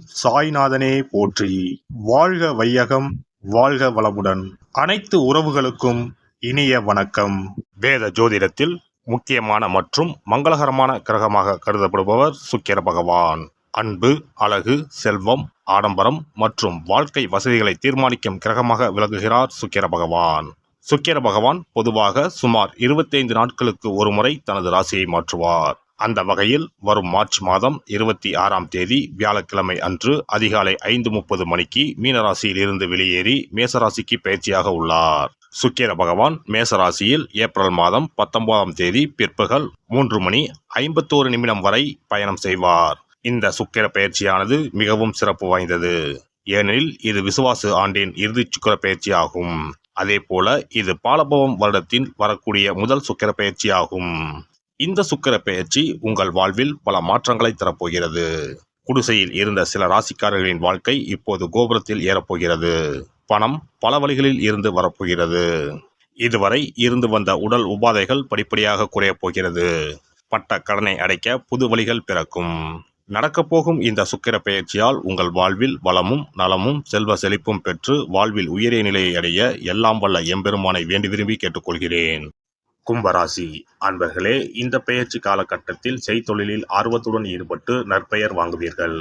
சாய்நாதனே போற்றி. வாழ்க வையகம், வாழ்க வளமுடன். அனைத்து உறவுகளுக்கும் இனிய வணக்கம். வேத ஜோதிடத்தில் முக்கியமான மற்றும் மங்களகரமான கிரகமாக கருதப்படுபவர் சுக்கிர பகவான். அன்பு, அழகு, செல்வம், ஆடம்பரம் மற்றும் வாழ்க்கை வசதிகளை தீர்மானிக்கும் கிரகமாக விளங்குகிறார் சுக்கிர பகவான். சுக்கிர பகவான் பொதுவாக சுமார் 25 நாட்களுக்கு ஒருமுறை தனது ராசியை மாற்றுவார். அந்த வகையில் வரும் மார்ச் மாதம் 26ஆம் தேதி வியாழக்கிழமை அன்று அதிகாலை 5:30 மணிக்கு மீனராசியில் இருந்து வெளியேறி மேசராசிக்கு பயிற்சியாக உள்ளார். சுக்கிர பகவான் மேசராசியில் ஏப்ரல் மாதம் 19ஆம் தேதி பிற்பகல் 3:51 வரை பயணம் செய்வார். இந்த சுக்கிர பயிற்சியானது மிகவும் சிறப்பு வாய்ந்தது. ஏனெனில் இது விசுவாச ஆண்டின் இறுதி சுக்கிர பயிற்சி ஆகும். அதே போல இது பாலபவம் வருடத்தின் வரக்கூடிய முதல் சுக்கிர பயிற்சி ஆகும். இந்த சுக்கிர பெயர்ச்சி உங்கள் வாழ்வில் பல மாற்றங்களை தரப்போகிறது. குடிசையில் இருந்த சில ராசிக்காரர்களின் வாழ்க்கை இப்போது கோபுரத்தில் ஏறப்போகிறது. பணம் பல வழிகளில் இருந்து வரப்போகிறது. இதுவரை இருந்து வந்த உடல் உபாதைகள் படிப்படியாக குறையப் போகிறது. பட்ட கடனை அடைக்க புது வழிகள் பிறக்கும். நடக்கப்போகும் இந்த சுக்கிர பெயர்ச்சியால் உங்கள் வாழ்வில் வளமும் நலமும் செல்வ செழிப்பும் பெற்று வாழ்வில் உயரிய நிலையை அடைய எல்லாம் வல்ல எம்பெருமானை வேண்டி விரும்பி கேட்டுக்கொள்கிறேன். கும்பராசி அன்பர்களே, இந்த பெயர்ச்சி காலகட்டத்தில் செய்தொழிலில் ஆர்வத்துடன் ஈடுபட்டு நற்பெயர் வாங்குவீர்கள்.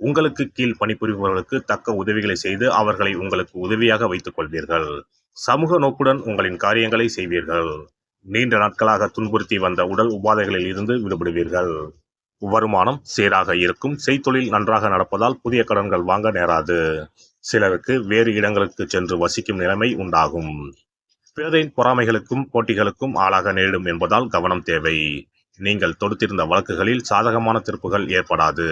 உங்களுக்கு கீழ் பணிபுரிபவர்களுக்கு தக்க உதவிகளை செய்து அவர்களை உங்களுக்கு உதவியாக வைத்துக் கொள்வீர்கள். சமூக நோக்குடன் உங்களின் காரியங்களை செய்வீர்கள். நீண்ட நாட்களாக துன்புறுத்தி வந்த உடல் உபாதைகளில் இருந்து விடுபடுவீர்கள். வருமானம் சீராக இருக்கும். செய்தொழில் நன்றாக நடப்பதால் புதிய கடன்கள் வாங்க நேராது. சிலருக்கு வேறு இடங்களுக்கு சென்று வசிக்கும் நிலைமை உண்டாகும். பிறரின் பொறாமைகளுக்கும் போட்டிகளுக்கும் ஆளாக நேரிடும் என்பதால் கவனம் தேவை. நீங்கள் தொடுத்திருந்த வழக்குகளில் சாதகமான தீர்ப்புகள் ஏற்படாது.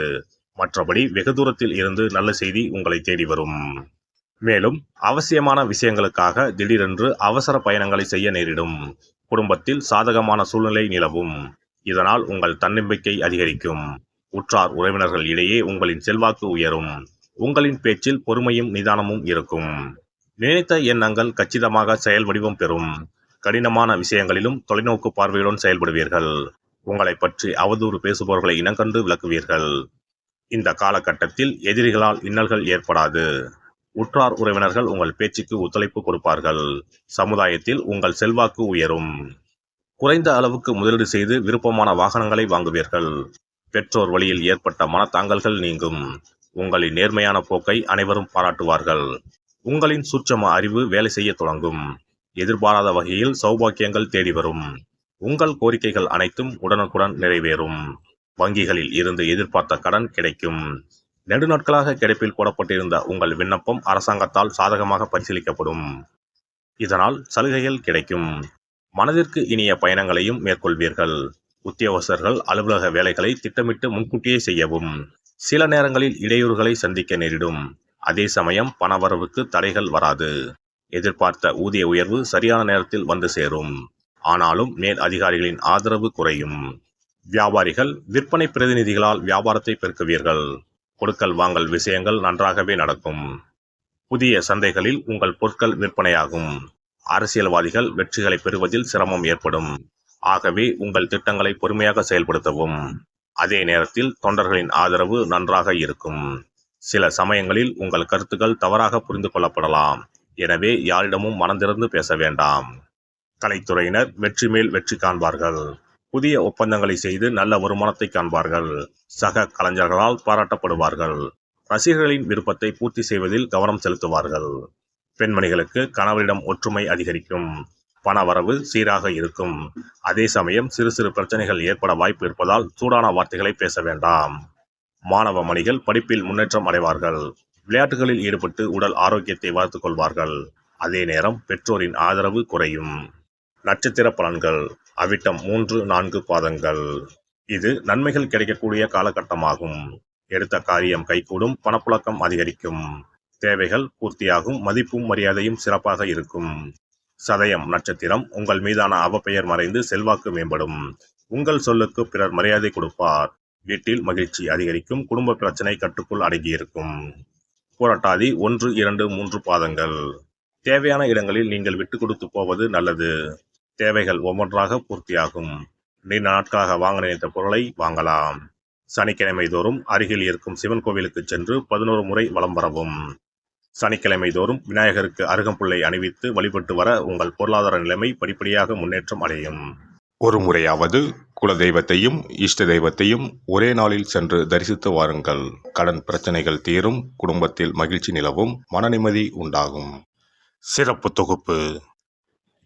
மற்றபடி வெகு தூரத்தில் இருந்து நல்ல செய்தி உங்களை தேடி வரும். மேலும் அவசியமான விஷயங்களுக்காக திடீரென்று அவசர பயணங்களை செய்ய நேரிடும். குடும்பத்தில் சாதகமான சூழ்நிலை நிலவும். இதனால் உங்கள் தன்னம்பிக்கை அதிகரிக்கும். உற்றார் உறவினர்கள் இடையே உங்களின் செல்வாக்கு உயரும். உங்களின் பேச்சில் பொறுமையும் நிதானமும் இருக்கும். நினைத்த எண்ணங்கள் கச்சிதமாக செயல் வடிவம் பெறும். கடினமான விஷயங்களிலும் தொலைநோக்கு பார்வையுடன் செயல்படுவீர்கள். உங்களை பற்றி அவதூறு பேசுபவர்களை இனங்கண்டு விளக்குவீர்கள். இந்த காலகட்டத்தில் எதிரிகளால் இன்னல்கள் ஏற்படாது. உற்றார் உறவினர்கள் உங்கள் பேச்சுக்கு ஒத்துழைப்பு கொடுப்பார்கள். சமுதாயத்தில் உங்கள் செல்வாக்கு உயரும். குறைந்த அளவுக்கு முதலீடு செய்து விருப்பமான வாகனங்களை வாங்குவீர்கள். பெற்றோர் வழியில் ஏற்பட்ட மனத்தாங்கல்கள் நீங்கும். உங்களின் நேர்மையான போக்கை அனைவரும் பாராட்டுவார்கள். உங்களின் சூட்சம அறிவு வேலை செய்ய தொடங்கும். எதிர்பாராத வகையில் சௌபாக்கியங்கள் தேடி வரும். உங்கள் கோரிக்கைகள் அனைத்தும் உடனுக்குடன் நிறைவேறும். வங்கிகளில் இருந்து எதிர்பார்த்த கடன் கிடைக்கும். நெடுநாட்களாக கிடப்பில் போடப்பட்டிருந்த உங்கள் விண்ணப்பம் அரசாங்கத்தால் சாதகமாக பரிசீலிக்கப்படும். இதனால் சலுகைகள் கிடைக்கும். மனதிற்கு இனிய பயணங்களையும் மேற்கொள்வீர்கள். உத்தியோகஸ்தர்கள் அலுவலக வேலைகளை திட்டமிட்டு முன்கூட்டியே செய்யவும். சில நேரங்களில் இடையூறுகளை சந்திக்க நேரிடும். அதே சமயம் பணவரவுக்கு தடைகள் வராது. எதிர்பார்த்த ஊதிய உயர்வு சரியான நேரத்தில் வந்து சேரும். ஆனாலும் மேல் அதிகாரிகளின் ஆதரவு குறையும். வியாபாரிகள் விற்பனை பிரதிநிதிகளால் வியாபாரத்தை பெருக்குவீர்கள். கொடுக்கல் வாங்கல் விஷயங்கள் நன்றாகவே நடக்கும். புதிய சந்தைகளில் உங்கள் பொருட்கள் விற்பனையாகும். அரசியல்வாதிகள் வெற்றிகளை பெறுவதில் சிரமம் ஏற்படும். ஆகவே உங்கள் திட்டங்களை பொறுமையாக செயல்படுத்தவும். அதே நேரத்தில் தொண்டர்களின் ஆதரவு நன்றாக இருக்கும். சில சமயங்களில் உங்கள் கருத்துக்கள் தவறாக புரிந்து கொள்ளப்படலாம். எனவே யாரிடமும் மனந்திறந்து பேச வேண்டாம். கலைத்துறையினர் வெற்றி மேல் வெற்றி காண்பார்கள். புதிய ஒப்பந்தங்களை செய்து நல்ல வருமானத்தை காண்பார்கள். சக கலைஞர்களால் பாராட்டப்படுவார்கள். ரசிகர்களின் விருப்பத்தை பூர்த்தி செய்வதில் கவனம் செலுத்துவார்கள். பெண்மணிகளுக்கு கணவரிடம் ஒற்றுமை அதிகரிக்கும். பணவரவு சீராக இருக்கும். அதே சமயம் சிறு சிறு பிரச்சனைகள் ஏற்பட வாய்ப்பு இருப்பதால் சூடான வார்த்தைகளை பேச வேண்டாம். மாணவ மணிகள் படிப்பில் முன்னேற்றம் அடைவார்கள். விளையாட்டுகளில் ஈடுபட்டு உடல் ஆரோக்கியத்தை வளர்த்துக் கொள்வார்கள். அதே நேரம் பெற்றோரின் ஆதரவு குறையும். நட்சத்திர பலன்கள். அவிட்டம் 3-4 பாதங்கள். இது நன்மைகள் கிடைக்கக்கூடிய காலகட்டமாகும். எடுத்த காரியம் கைகூடும். பணப்புழக்கம் அதிகரிக்கும். தேவைகள் பூர்த்தியாகும். மதிப்பும் மரியாதையும் சிறப்பாக இருக்கும். சதயம் நட்சத்திரம். உங்கள் மீதான அவப்பெயர் மறைந்து செல்வாக்கு மேம்படும். உங்கள் சொல்லுக்கு பிறர் மரியாதை கொடுப்பார். வீட்டில் மகிழ்ச்சி அதிகரிக்கும். குடும்ப பிரச்சனை கட்டுக்குள் அடங்கியிருக்கும். புரட்டாதி 1-2-3 பாதங்கள். தேவையான இடங்களில் நீங்கள் விட்டு கொடுத்து போவது நல்லது. தேவைகள் ஒவ்வொன்றாக பூர்த்தியாகும். நீண்ட நாட்களாக வாங்க நினைத்த பொருளை வாங்கலாம். சனிக்கிழமை தோறும் அருகில் இருக்கும் சிவன் கோவிலுக்கு சென்று 11 முறை வலம் வரவும். சனிக்கிழமை தோறும் விநாயகருக்கு அருகம்புல்லை அணிவித்து வழிபட்டு வர உங்கள் பொருளாதார நிலைமை படிப்படியாக முன்னேற்றம் அடையும். ஒரு முறையாவது குல தெய்வத்தையும் இஷ்ட தெய்வத்தையும் ஒரே நாளில் சென்று தரிசித்து வாருங்கள். கடன் பிரச்சனைகள் தீரும், குடும்பத்தில் மகிழ்ச்சி நிலவும், மன நிம்மதி உண்டாகும். சிறப்பு தொகுப்பு.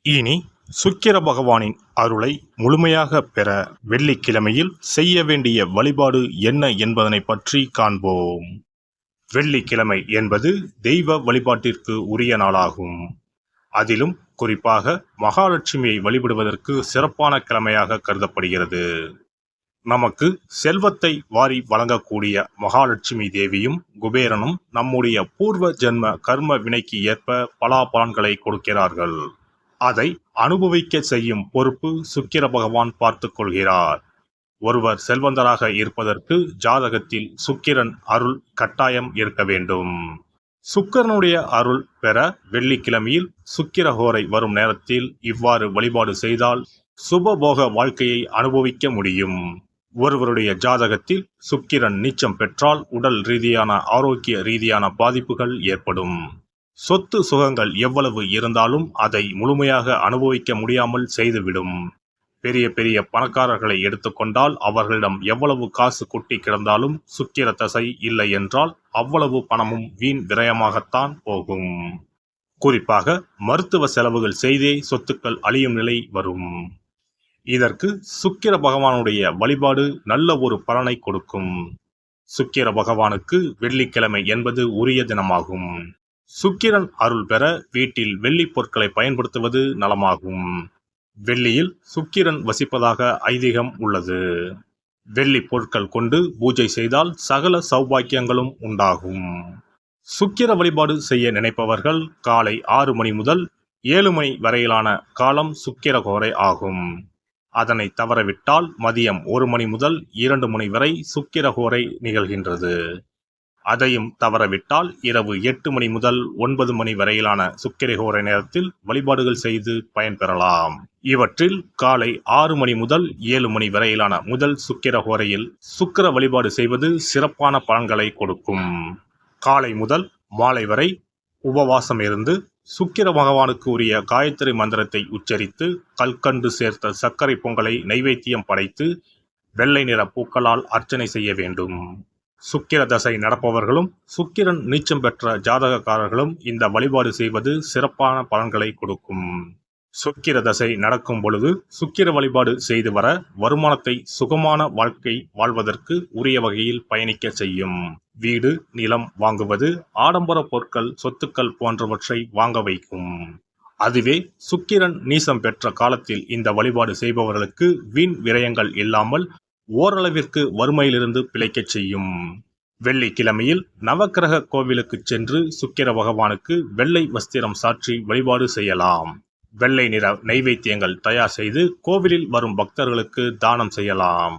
இனி சுக்கிர பகவானின் அருளை முழுமையாக பெற வெள்ளிக்கிழமையில் செய்ய வேண்டிய வழிபாடு என்ன என்பதனை பற்றி காண்போம். வெள்ளிக்கிழமை என்பது தெய்வ வழிபாட்டிற்கு உரிய நாளாகும். அதிலும் குறிப்பாக மகாலட்சுமியை வழிபடுவதற்கு சிறப்பான கிழமையாக கருதப்படுகிறது. நமக்கு செல்வத்தை வாரி வழங்கக்கூடிய மகாலட்சுமி தேவியும் குபேரனும் நம்முடைய பூர்வ ஜென்ம கர்ம வினைக்கு ஏற்ப பலாபலன்களை கொடுக்கிறார்கள். அதை அனுபவிக்க செய்யும் பொறுப்பு சுக்கிர பகவான் பார்த்து கொள்கிறார். ஒருவர் செல்வந்தராக இருப்பதற்கு ஜாதகத்தில் சுக்கிரன் அருள் கட்டாயம் இருக்க வேண்டும். சுக்கிரனுடைய அருள் பெற வெள்ளிக்கிழமையில் சுக்கிரஹோரை வரும் நேரத்தில் இவ்வாறு வழிபாடு செய்தால் சுபபோக வாழ்க்கையை அனுபவிக்க முடியும். ஒருவருடைய ஜாதகத்தில் சுக்கிரன் நீச்சம் பெற்றால் உடல் ரீதியான ஆரோக்கிய ரீதியான பாதிப்புகள் ஏற்படும். சொத்து சுகங்கள் எவ்வளவு இருந்தாலும் அதை முழுமையாக அனுபவிக்க முடியாமல் செய்துவிடும். பெரிய பெரிய பணக்காரர்களை எடுத்துக்கொண்டால் அவர்களிடம் எவ்வளவு காசு கொட்டி கிடந்தாலும் சுக்கிர தசை இல்லை என்றால் அவ்வளவு பணமும் வீண் விரயமாகத்தான் போகும். குறிப்பாக மருத்துவ செலவுகள் செய்தே சொத்துக்கள் அழியும் நிலை வரும். இதற்கு சுக்கிர பகவானுடைய வழிபாடு நல்ல ஒரு பலனை கொடுக்கும். சுக்கிர பகவானுக்கு வெள்ளிக்கிழமை என்பது உரிய தினமாகும். சுக்கிரன் அருள் பெற வீட்டில் வெள்ளி பொருட்களை பயன்படுத்துவது நலமாகும். வெள்ளியில் சுக்கிரன் வசிப்பதாக ஐதீகம் உள்ளது. வெள்ளி பொருட்கள் கொண்டு பூஜை செய்தால் சகல சௌபாக்கியங்களும் உண்டாகும். சுக்கிர வழிபாடு செய்ய நினைப்பவர்கள் காலை 6 மணி முதல் 7 மணி வரையிலான காலம் சுக்கிரஹோரை ஆகும். அதனை தவறவிட்டால் மதியம் 1 மணி முதல் 2 மணி வரை சுக்கிரஹோரை நிகழ்கின்றது. அதையும் தவறவிட்டால் இரவு 8 மணி முதல் 9 மணி வரையிலான சுக்கிரஹோரை நேரத்தில் வழிபாடுகள் செய்து பயன்பெறலாம். இவற்றில் காலை 6 மணி முதல் 7 மணி வரையிலான முதல் சுக்கிரஹோரையில் சுக்கிர வழிபாடு செய்வது சிறப்பான பலன்களை கொடுக்கும். காலை முதல் மாலை வரை உபவாசம் இருந்து சுக்கிர பகவானுக்கு உரிய காயத்ரி மந்திரத்தை உச்சரித்து கல்கண்டு சேர்த்த சர்க்கரை பொங்கலை நைவேத்தியம் படைத்து வெள்ளை நிற பூக்களால் அர்ச்சனை செய்ய வேண்டும். சுக்கிர தசை நடப்பவர்களும் சுக்கிரன் நீச்சம் பெற்ற ஜாதகக்காரர்களும் இந்த வழிபாடு செய்வது சிறப்பான பலன்களை கொடுக்கும். சுக்கிர தசை நடக்கும் பொழுது சுக்கிர வழிபாடு செய்து வர வருமானத்தை சுகமான வாழ்க்கை வாழ்வதற்கு உரிய வகையில் பயணிக்க செய்யும். வீடு நிலம் வாங்குவது, ஆடம்பர பொருட்கள் சொத்துக்கள் போன்றவற்றை வாங்க வைக்கும். அதுவே சுக்கிரன் நீசம் பெற்ற காலத்தில் இந்த வழிபாடு செய்பவர்களுக்கு வீண் விரயங்கள் இல்லாமல் ஓரளவிற்கு வறுமையிலிருந்து பிழைக்கச் செய்யும். வெள்ளிக்கிழமையில் நவக்கிரக கோவிலுக்கு சென்று சுக்கிர பகவானுக்கு வெள்ளை வஸ்திரம் சாற்றி வழிபாடு செய்யலாம். வெள்ளை நிற நைவேத்தியங்கள் தயார் செய்து கோவிலில் வரும் பக்தர்களுக்கு தானம் செய்யலாம்.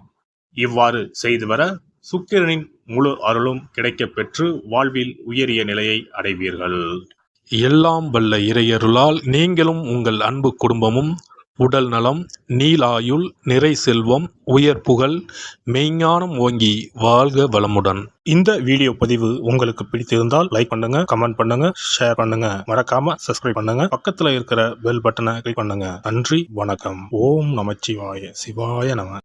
இவ்வாறு செய்து வர சுக்கிரனின் முழு அருளும் கிடைக்கப் பெற்று வாழ்வில் உயரிய நிலையை அடைவீர்கள். எல்லாம் வல்ல இறையருளால் நீங்களும் உங்கள் அன்பு குடும்பமும் உடல் நலம், நீலாயுள், நிறை செல்வம், உயர் புகழ், மெய்ஞானம் ஓங்கி வாழ்க வளமுடன். இந்த வீடியோ பதிவு உங்களுக்கு பிடித்திருந்தால் லைக் பண்ணுங்க, கமெண்ட் பண்ணுங்க, ஷேர் பண்ணுங்க, மறக்காம சப்ஸ்கிரைப் பண்ணுங்க, பக்கத்துல இருக்கிற பெல் பட்டனை கிளிக் பண்ணுங்க. நன்றி, வணக்கம். ஓம் நமச்சிவாய, சிவாய நம.